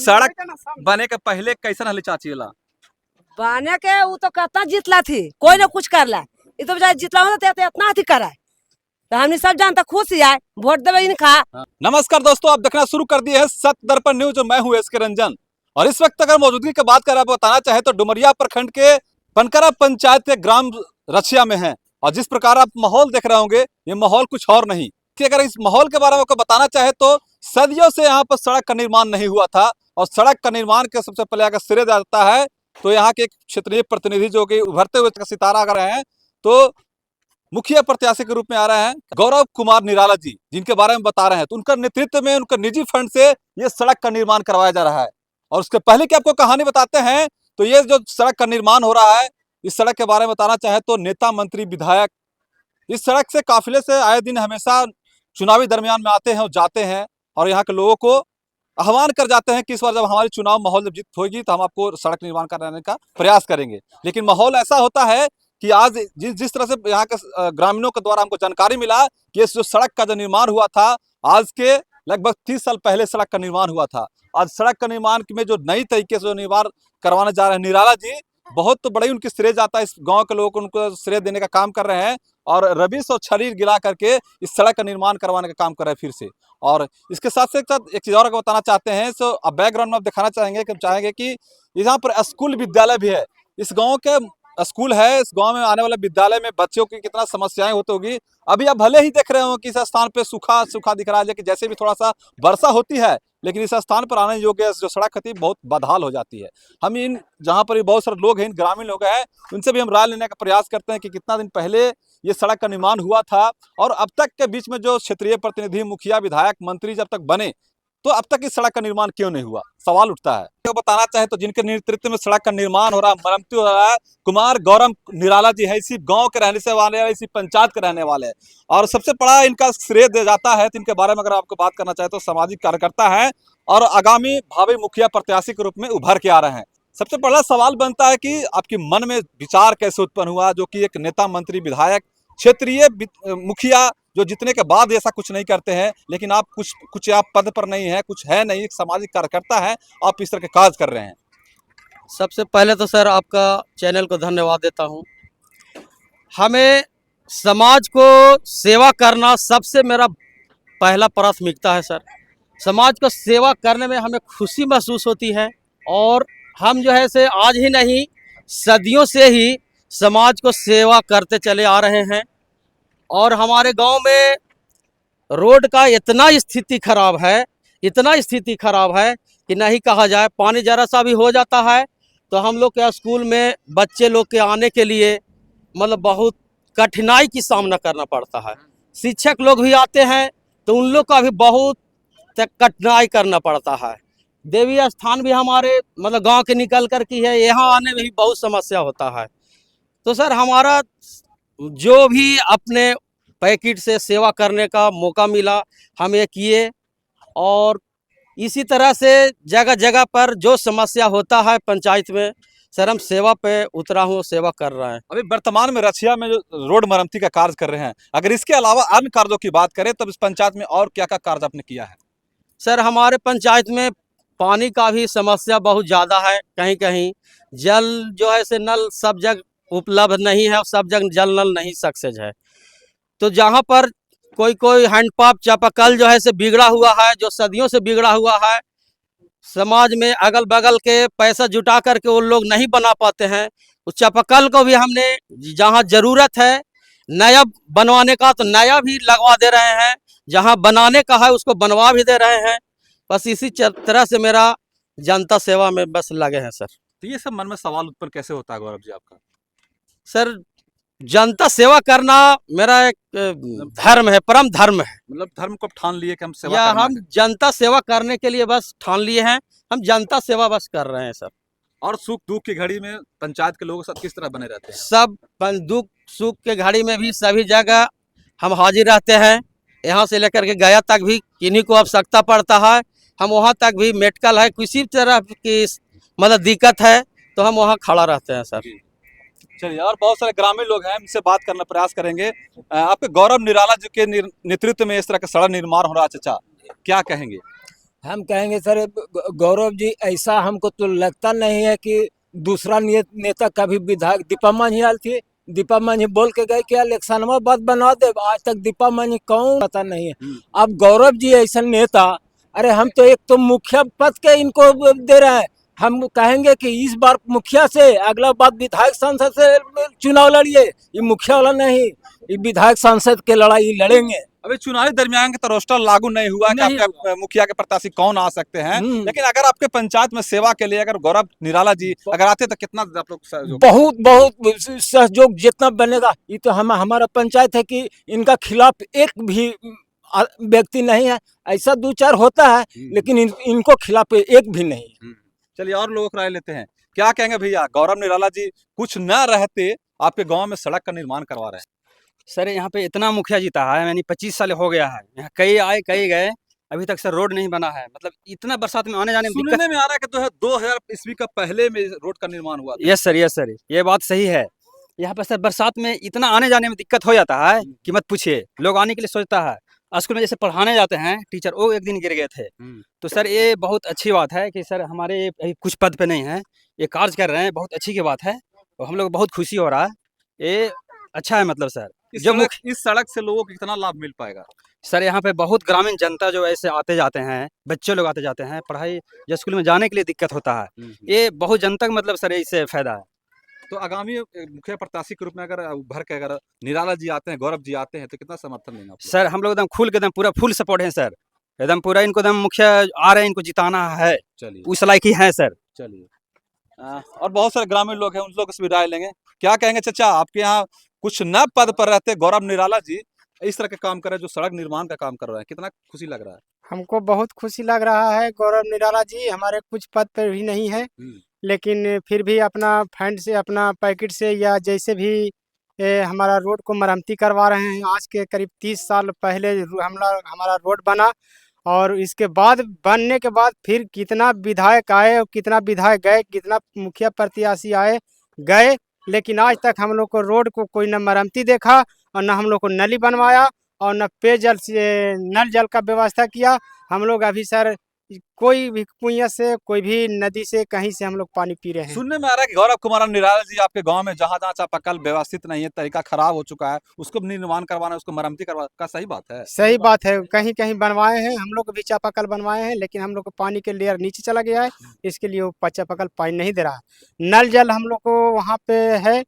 सड़क बने के पहले कैसन हली चाची ला? बने के वो तो कितना जीतला थी, कोई ना कुछ करला। ये तो बेचारा जीतला होता तो इतना अथी करा। तो हमने सब जानता खुश ही आए वोट देवे इनका। नमस्कार दोस्तों, आप देखना शुरू कर दिए है सत्य दर्पण न्यूज। मैं हूं एस के रंजन और इस वक्त अगर मौजूदगी की बात करें, आप बताना चाहे तो डुमरिया प्रखंड के पनकरा पंचायत के ग्राम रछिया में है। और जिस प्रकार आप माहौल देख रहे होंगे, ये माहौल कुछ और नहीं कि अगर इस माहौल के बारे में आपको बताना चाहे तो सदियों से यहाँ पर सड़क का निर्माण नहीं हुआ था। और सड़क का निर्माण के सबसे पहले अगर श्रेय जाता है तो यहाँ के एक क्षेत्रीय प्रतिनिधि जो कि उभरते हुए सितारा अगर हैं तो मुखिया प्रत्याशी के रूप में आ रहे हैं गौरव कुमार निराला जी, जिनके बारे में बता रहे हैं। तो उनका नेतृत्व में उनका निजी फंड से ये सड़क का निर्माण करवाया जा रहा है। और उसके पहले की आपको कहानी बताते हैं तो ये जो सड़क का निर्माण हो रहा है, इस सड़क के बारे में बताना चाहे तो नेता मंत्री विधायक इस सड़क से काफिले से आए दिन हमेशा चुनावी दरमियान में आते हैं और जाते हैं और यहाँ के लोगों को आह्वान कर जाते हैं कि इस बार जब हमारी चुनाव माहौल जब जीत होगी तो हम आपको सड़क निर्माण कराने का प्रयास करेंगे। लेकिन माहौल ऐसा होता है कि आज जिस तरह से यहाँ के ग्रामीणों के द्वारा हमको जानकारी मिला कि इस जो सड़क का जो निर्माण हुआ था, आज के लगभग 30 साल पहले सड़क का निर्माण हुआ था। आज सड़क का निर्माण में जो नई तरीके से जो निर्माण करवाने जा रहे हैं निराला जी, बहुत तो बड़ी उनकी श्रेय जाता है। इस गांव के लोगों को उनको श्रेय देने का काम कर रहे हैं और रबिश और छली गिला करके इस सड़क का निर्माण करवाने का काम कर रहे हैं फिर से। और इसके साथ साथ एक चीज और बताना चाहते हैं, सो अब बैकग्राउंड में आप दिखाना चाहेंगे कि यहाँ पर स्कूल विद्यालय भी है। इस गाँव के स्कूल है, इस गांव में आने वाले विद्यालय में बच्चों की कितना समस्याएं होती होगी। अभी आप भले ही देख रहे हो कि इस स्थान पे सूखा सूखा दिख रहा है कि जैसे भी थोड़ा सा वर्षा होती है, लेकिन इस स्थान पर आने योग्य जो सड़क होती है बहुत बदहाल हो जाती है। हम इन जहाँ पर बहुत सारे लोग हैं, इन ग्रामीण लोग हैं, उनसे भी हम राय लेने का प्रयास करते हैं कि कितना दिन पहले ये सड़क का निर्माण हुआ था और अब तक के बीच में जो क्षेत्रीय प्रतिनिधि, मुखिया, विधायक, मंत्री जब तक बने तो अब तक इस सड़क का निर्माण क्यों नहीं हुआ, सवाल उठता है। तो बताना चाहे तो जिनके नेतृत्व में सड़क का निर्माण हो रहा है, मरम्मती हो रहा है, कुमार गौरव निराला जी है। इसी गांव के रहने से वाले हैं, इसी पंचायत के रहने वाले हैं और सबसे बड़ा इनका श्रेय दिया जाता है। तो इनके बारे में अगर आपको बात करना चाहे तो सामाजिक कार्यकर्ता है और आगामी भावी मुखिया प्रत्याशी के रूप में उभर के आ रहे हैं। सबसे पहला सवाल बनता है कि आपके मन में विचार कैसे उत्पन्न हुआ, जो कि एक नेता, मंत्री, विधायक, क्षेत्रीय मुखिया जो जितने के बाद ऐसा कुछ नहीं करते हैं, लेकिन आप कुछ आप पद पर नहीं है, कुछ है नहीं, एक सामाजिक कार्यकर्ता है, आप इस तरह के काज कर रहे हैं। सबसे पहले तो सर आपका चैनल को धन्यवाद देता हूं। हमें समाज को सेवा करना सबसे मेरा पहला प्राथमिकता है सर। समाज को सेवा करने में हमें खुशी महसूस होती है और हम जो है से आज ही नहीं सदियों से ही समाज को सेवा करते चले आ रहे हैं। और हमारे गांव में रोड का इतना स्थिति खराब है, इतना स्थिति खराब है कि नहीं कहा जाए। पानी जरा सा भी हो जाता है तो हम लोग के स्कूल में बच्चे लोग के आने के लिए मतलब बहुत कठिनाई की सामना करना पड़ता है। शिक्षक लोग भी आते हैं तो उन लोग का भी बहुत कठिनाई करना पड़ता है। देवी स्थान भी हमारे मतलब गांव के निकल कर की है, यहाँ आने में भी बहुत समस्या होता है। तो सर हमारा जो भी अपने पैकेट से सेवा करने का मौका मिला हम ये किए और इसी तरह से जगह जगह पर जो समस्या होता है पंचायत में सर हम सेवा पे उतरा हूँ, सेवा कर रहे हैं। अभी वर्तमान में रछिया में जो रोड मरम्मती का कार्य कर रहे हैं, अगर इसके अलावा अन्य कार्यों की बात करें तब इस पंचायत में और क्या क्या कार्य आपने किया है? सर हमारे पंचायत में पानी का भी समस्या बहुत ज़्यादा है। कहीं कहीं जल जो है से नल सब जगह उपलब्ध नहीं है और सब जगह जल नल नहीं सक्सेस है। तो जहाँ पर कोई हैंडपंप चापाकल जो है से बिगड़ा हुआ है, जो सदियों से बिगड़ा हुआ है, समाज में अगल बगल के पैसा जुटा करके वो लोग नहीं बना पाते हैं। उस चापाकल को भी हमने जहाँ ज़रूरत है नया बनवाने का तो नया भी लगवा दे रहे हैं, जहाँ बनाने का है उसको बनवा भी दे रहे हैं। बस इसी तरह से मेरा जनता सेवा में बस लगे हैं सर। तो ये सब मन में सवाल उत्पन्न कैसे होता है गौरव जी आपका? सर जनता सेवा करना मेरा एक धर्म है, परम धर्म है। मतलब धर्म को ठान लिए कि हम सेवा या करना हम जनता सेवा करने के लिए बस ठान लिए हैं, हम जनता सेवा बस कर रहे हैं सर। और सुख दुख की घड़ी में पंचायत के लोग सब किस तरह बने रहते हैं? सब दुख सुख के घड़ी में भी सभी जगह हम हाजिर रहते हैं। यहाँ से लेकर के गया तक भी किन्हीं को आवश्यकता पड़ता है, हम वहाँ तक भी मेडिकल है, किसी तरह की मतलब दिक्कत है तो हम वहाँ खड़ा रहते हैं सर। चलिए, और बहुत सारे ग्रामीण लोग हैं, इनसे बात करना प्रयास करेंगे। आपके गौरव निराला जी के नेतृत्व में इस तरह का सड़क निर्माण हो रहा है, चाचा क्या कहेंगे? हम कहेंगे सर गौरव जी ऐसा हमको तो लगता नहीं है कि दूसरा नेता कभी विधायक दीपा मांझी आल थी। दीपा मांझी बोल के गए कि इलेक्शन में बात बना दे, आज तक दीपा मांझी कौन पता नहीं है। अब गौरव जी ऐसा नेता, अरे हम तो एक तो मुखिया पद के इनको दे रहे हैं, हम कहेंगे कि इस बार मुखिया से, अगला बार विधायक सांसद से चुनाव लड़िए। ये मुखिया वाला नहीं, ये विधायक सांसद के लड़ाई लड़ेंगे। अभी चुनावी दरमियान का रोस्टर लागू नहीं हुआ कि नहीं आपके मुखिया के प्रत्याशी कौन आ सकते हैं, लेकिन अगर आपके पंचायत में सेवा के लिए अगर गौरव निराला जी अगर आते तो कितना आप लोग सहयोग? बहुत सहयोग जितना बनेगा। ये तो हमारा पंचायत है कि इनका खिलाफ एक भी व्यक्ति नहीं है। ऐसा दो चार होता है लेकिन इनको खिलाफ एक भी नहीं। चलिए और लोगों को राय लेते हैं। क्या कहेंगे भैया, गौरव निराला जी कुछ न रहते आपके गांव में सड़क का निर्माण करवा रहे हैं? सर यहाँ पे इतना मुखिया जीता है, यानी 25 साल हो गया है, यहाँ कई आए कई गए, अभी तक सर रोड नहीं बना है। मतलब इतना बरसात में आने जाने में सुनने में आ रहा है कि 2000 ईस्वी का पहले में रोड का निर्माण हुआ था। यस सर, ये बात सही है। यहाँ पर सर बरसात में इतना आने जाने में दिक्कत हो जाता है कि मत पूछिए। लोग आने के लिए सोचता है, स्कूल में जैसे पढ़ाने जाते हैं टीचर, वो एक दिन गिर गए थे। तो सर ये बहुत अच्छी बात है कि सर हमारे अभी कुछ पद पे नहीं है, ये कार्य कर रहे हैं, बहुत अच्छी की बात है और हम लोग बहुत खुशी हो रहा है। ये अच्छा है। मतलब सर इस सड़क से लोगों को कितना लाभ मिल पाएगा? सर यहाँ पे बहुत ग्रामीण जनता जो ऐसे आते जाते हैं, बच्चे लोग आते जाते हैं, पढ़ाई या स्कूल में जाने के लिए दिक्कत होता है, ये बहुत जनता का मतलब सर इससे फायदा है। तो आगामी मुखिया प्रत्याशी के रूप में अगर उभर के अगर निराला जी आते हैं, गौरव जी आते हैं तो कितना समर्थन देंगे आप? सर हम लोग एकदम खुल के एकदम पूरा फुल सपोर्ट है सर, एकदम पूरा इनको एकदम मुखिया आ रहे हैं, इनको जिताना है। चलिए उस लायक ही है सर। चलिए और बहुत सारे ग्रामीण लोग हैं, उन लोगों से भी राय लेंगे। क्या कहेंगे चाचा, आपके यहाँ कुछ न पद पर रहते गौरव निराला जी इस तरह के काम कर रहे हैं, जो सड़क निर्माण का काम कर रहे हैं, कितना खुशी लग रहा है? हमको बहुत खुशी लग रहा है। गौरव निराला जी हमारे कुछ पद पर भी नहीं है, लेकिन फिर भी अपना फंड से, अपना पैकेट से या जैसे भी हमारा रोड को मरम्मती करवा रहे हैं। आज के करीब 30 साल पहले हमारा रोड बना और इसके बाद बनने के बाद फिर कितना विधायक आए और कितना विधायक गए, कितना मुखिया प्रत्याशी आए गए, लेकिन आज तक हम लोग को रोड को कोई न मरम्मती देखा और न हम लोग को नली बनवाया और न पेयजल से नल जल का व्यवस्था किया। हम लोग अभी सर कोई भी कुइयां से, कोई भी नदी से, कहीं से हम लोग पानी पी रहे हैं। सुनने में आ रहा है कि गौरव कुमार निराला जी आपके गांव में जहां जहां चापाकल व्यवस्थित नहीं है, तरीका खराब हो चुका है, उसको निर्माण करवाना, उसको मरम्मती करवाना का सही बात है? सही बात है, कहीं कहीं बनवाए हैं, हम लोग भी चापाकल बनवाए हैं, लेकिन हम लोग को पानी के लेयर नीचे चला गया है, इसके लिए वो चापाकल पानी नहीं दे रहा है। नल जल हम लोग को वहाँ पे है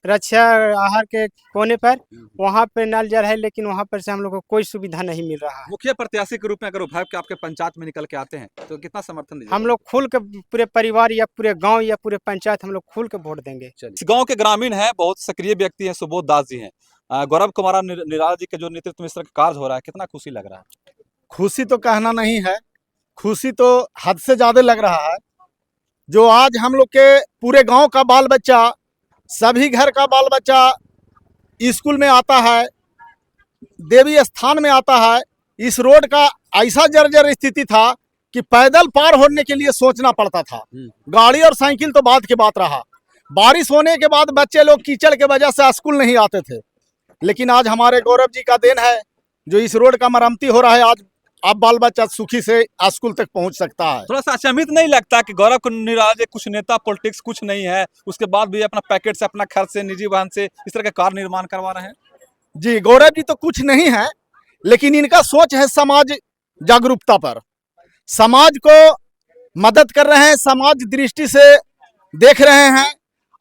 रक्षा आहार के कोने पर, वहाँ पे नल जल है, लेकिन वहाँ पर से हम लोग को कोई सुविधा नहीं मिल रहा है। मुखिया प्रत्याशी के रूप में अगर उभर के आपके पंचायत में निकल के आते हैं तो कितना समर्थन दीजिए? हम लोग खुल के पूरे परिवार या पूरे गांव या पूरे पंचायत हम लोग खुल के वोट देंगे। इस गांव के ग्रामीण हैं, बहुत सक्रिय व्यक्ति हैं, सुबोध दास जी हैं। गौरव कुमार निराला जी के जो नेतृत्व में इस तरह का कार्य हो रहा है, कितना खुशी लग रहा है? खुशी तो कहना नहीं है, खुशी तो हद से ज्यादा लग रहा है। जो आज हम लोग के पूरे गांव का बाल बच्चा, सभी घर का बाल बच्चा स्कूल में आता है, देवी स्थान में आता है। इस रोड का ऐसा जर्जर स्थिति था कि पैदल पार होने के लिए सोचना पड़ता था, गाड़ी और साइकिल तो बाद की बात रहा। बारिश होने के बाद बच्चे लोग कीचड़ के वजह से स्कूल नहीं आते थे, लेकिन आज हमारे गौरव जी का देन है जो इस रोड का मरम्मती हो रहा है। आज अब बाल बच्चा सुखी से स्कूल तक पहुंच सकता है। थोड़ा सा अचंभित नहीं लगता कि गौरव निराला जी कुछ नेता पॉलिटिक्स कुछ नहीं है, उसके बाद भी अपना पैकेट से, अपना खर्च से, निजी वाहन से इस तरह का कार्य निर्माण करवा रहे हैं? जी, गौरव जी तो कुछ नहीं है, लेकिन इनका सोच है समाज जागरूकता पर। समाज को मदद कर रहे हैं, समाज दृष्टि से देख रहे हैं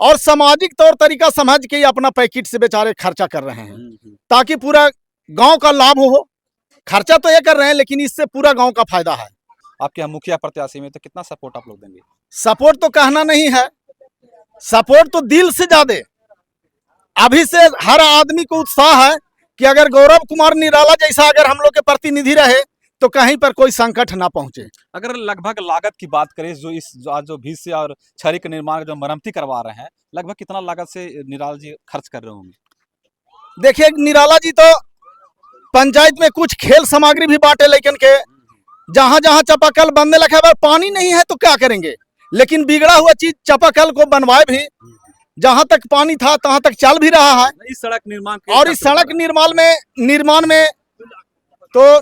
और सामाजिक तौर तरीका समझ के अपना पैकेट से बेचारे खर्चा कर रहे हैं ताकि पूरा गांव का लाभ हो। खर्चा तो ये कर रहे हैं, लेकिन इससे पूरा गांव का फायदा है। आपके यहाँ मुखिया प्रत्याशी में तो कितना सपोर्ट आप लोग देंगे? सपोर्ट तो कहना नहीं है, सपोर्ट तो दिल से ज्यादा। अभी से हर आदमी को उत्साह है कि अगर गौरव कुमार निराला जैसा अगर हम लोग के प्रतिनिधि रहे तो कहीं पर कोई संकट ना पहुंचे। अगर लगभग लागत की बात करें, जो भीसे और छड़ी के निर्माण जो मरम्मती करवा रहे हैं, लगभग कितना लागत से निराला जी खर्च कर रहे होंगे? देखिए, निराला जी तो पंचायत में कुछ खेल सामग्री भी बांटे, लेकिन के जहां जहां चापाकल बनने लगा है पानी नहीं है तो क्या करेंगे, लेकिन बिगड़ा हुआ चीज चापाकल को बनवाए भी, जहां तक पानी था तहां तक चल भी रहा है। इस सड़क निर्माण और इस सड़क निर्माण में तो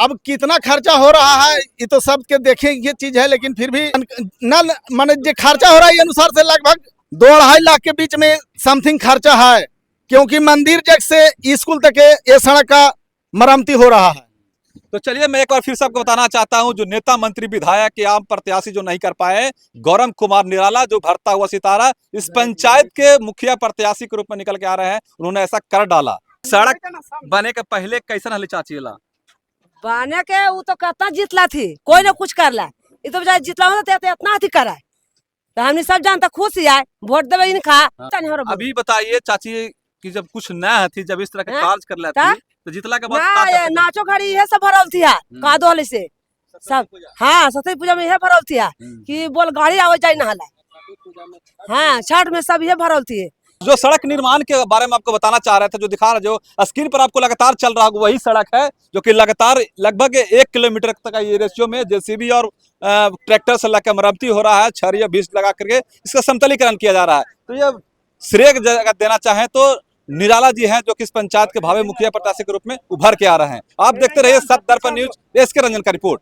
अब कितना खर्चा हो रहा है ये तो सबके देखे ये चीज है, लेकिन फिर भी न माने जो खर्चा हो रहा है ये अनुसार से लगभग 2-2.5 लाख के बीच में समथिंग खर्चा है, क्योंकि मंदिर जग से स्कूल तक ये सड़क का मरम्मती हो रहा है। तो चलिए मैं एक बार फिर से आपको बताना चाहता हूं, जो नेता मंत्री विधायक के आम प्रत्याशी जो नहीं कर पाए, गौरव कुमार निराला जो भरता हुआ सितारा इस पंचायत के मुखिया प्रत्याशी के रूप में निकल के आ रहे हैं, उन्होंने ऐसा कर डाला। सड़क बने के पहले कैसा हल चाची ला बने के वो तो कहता जीतला थी, कोई ना कुछ करला, ये तो बेचारा जीतला होता तो इतना अथी करा, तो हमने सब जानता खुश ही आए वोट देवे इनका। अभी बताइए चाची कि जब कुछ न थी, जब इस तरह के हाँ? कार्य कर लेती तो जितला के बाद ना ये नाचो घड़ी यह सब भरल थी कादो वाले से सब। हाँ सरस्वती पूजा में यह भरल थी कि बोल गाड़ी आवे जाए नहाला। हाँ छठ में सब यह भरल थी। जो सड़क निर्माण के बारे में आपको बताना चाह रहे थे, जो दिखा रहे, जो स्क्रीन पर आपको लगातार चल रहा है वही सड़क है, जो कि लगातार लगभग 1 किलोमीटर तक का ये रेशियो में जेसीबी और ट्रैक्टर से लगा मरम्मती हो रहा है, छरिया बीज लगा करके इसका समतलीकरण किया जा रहा है। तो ये श्रेय देना चाहें तो निराला जी हैं, जो कि इस पंचायत के भावी मुखिया प्रत्याशी के रूप में उभर के आ रहे हैं। आप देखते रहिए सत्य दर्पण न्यूज, एसके रंजन का रिपोर्ट।